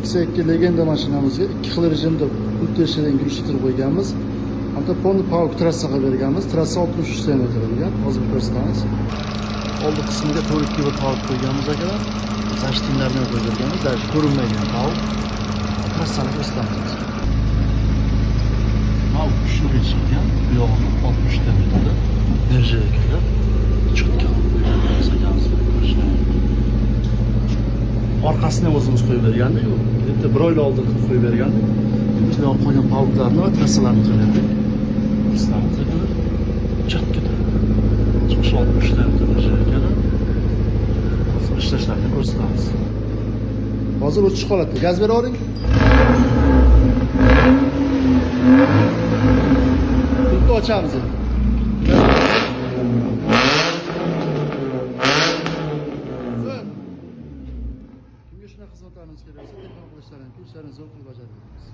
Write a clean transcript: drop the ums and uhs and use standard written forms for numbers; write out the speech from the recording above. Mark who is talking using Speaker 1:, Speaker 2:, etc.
Speaker 1: X2 Legenda mashinamizga 2 xil rejimda pul terishidan yurishtirib qo'yganmiz. Hamda Pony Park trassaga berganmiz. Trassa 63 cm bo'lgan. Hozir ko'rsatamiz. Oldi qismiga to'rtga bir tavuk qo'yganmiz aka. Zashtinlarni qo'yganmiz. Даже ko'rinmaydigan tavuk. Trassani ko'rsatamiz.
Speaker 2: Tavuk kuchli yetishgan. Bu yog'ini 60 cm nerjaga kelib cho'tka qo'yganmiz akamiz. Orqasini o'zimiz qo'yib bergandik. Bitta bir oylik oldin qo'yib bergandik. Biz bu qo'ygan tavuklarni va trassalarni qilgandik. Islomda chakkada chiqish 60 cm nerjaga kelib ishlashlarni ko'rsatamiz.
Speaker 1: Hozir o'chish holatda. Gaz bera oling. Bitta ochamiz. Kimga shunaqa xizmatlarimiz kerak bo'lsa, telefon qilishlaringiz, kurslarimizni o'qib bajaramiz.